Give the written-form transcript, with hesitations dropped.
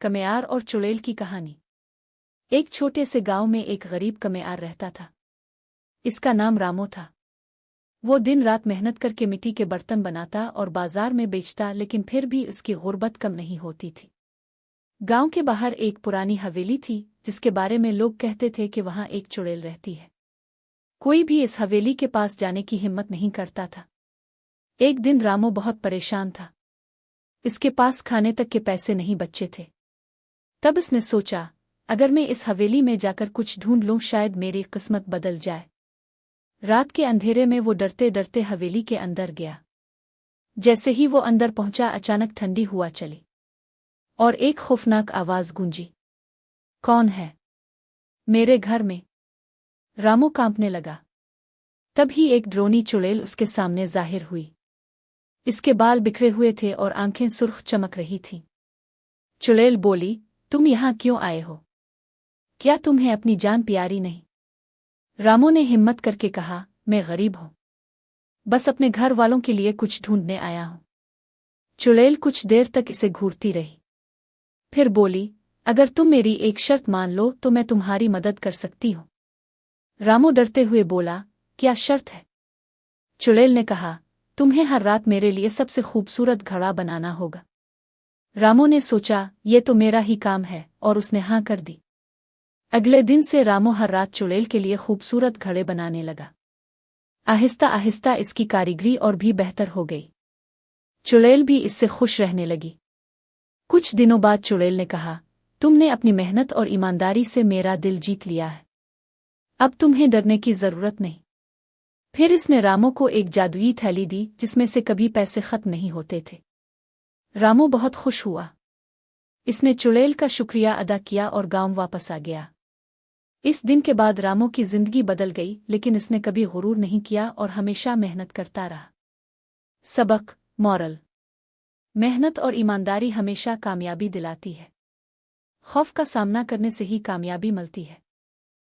कमेयार और चुड़ैल की कहानी। एक छोटे से गांव में एक गरीब कमेयार रहता था। इसका नाम रामो था। वो दिन रात मेहनत करके मिट्टी के बर्तन बनाता और बाजार में बेचता, लेकिन फिर भी उसकी गुर्बत कम नहीं होती थी। गांव के बाहर एक पुरानी हवेली थी, जिसके बारे में लोग कहते थे कि वहां एक चुड़ैल रहती है। कोई भी इस हवेली के पास जाने की हिम्मत नहीं करता था। एक दिन रामो बहुत परेशान था। इसके पास खाने तक के पैसे नहीं बचे थे। तब इसने सोचा, अगर मैं इस हवेली में जाकर कुछ ढूंढ लूं, शायद मेरी किस्मत बदल जाए। रात के अंधेरे में वो डरते डरते हवेली के अंदर गया। जैसे ही वो अंदर पहुंचा, अचानक ठंडी हुआ चली और एक खौफनाक आवाज गूंजी, कौन है मेरे घर में? रामो कांपने लगा। तभी एक ड्रोनी चुड़ैल उसके सामने जाहिर हुई। इसके बाल बिखरे हुए थे और आंखें सुर्ख चमक रही थीं। चुड़ैल बोली, तुम यहां क्यों आए हो? क्या तुम्हें अपनी जान प्यारी नहीं? रामो ने हिम्मत करके कहा, मैं गरीब हूं, बस अपने घर वालों के लिए कुछ ढूंढने आया हूं। चुड़ैल कुछ देर तक इसे घूरती रही, फिर बोली, अगर तुम मेरी एक शर्त मान लो तो मैं तुम्हारी मदद कर सकती हूं। रामो डरते हुए बोला, क्या शर्त है? चुड़ैल ने कहा, तुम्हें हर रात मेरे लिए सबसे खूबसूरत घड़ा बनाना होगा। रामो ने सोचा, ये तो मेरा ही काम है, और उसने हाँ कर दी। अगले दिन से रामो हर रात चुड़ैल के लिए खूबसूरत घड़े बनाने लगा। आहिस्ता आहिस्ता इसकी कारीगरी और भी बेहतर हो गई। चुड़ैल भी इससे खुश रहने लगी। कुछ दिनों बाद चुड़ैल ने कहा, तुमने अपनी मेहनत और ईमानदारी से मेरा दिल जीत लिया है। अब तुम्हें डरने की जरूरत नहीं। फिर इसने रामो को एक जादुई थैली दी, जिसमें से कभी पैसे खत्म नहीं होते थे। रामो बहुत खुश हुआ। इसने चुड़ैल का शुक्रिया अदा किया और गांव वापस आ गया। इस दिन के बाद रामो की जिंदगी बदल गई, लेकिन इसने कभी गुरूर नहीं किया और हमेशा मेहनत करता रहा। सबक मॉरल: मेहनत और ईमानदारी हमेशा कामयाबी दिलाती है। खौफ का सामना करने से ही कामयाबी मिलती है।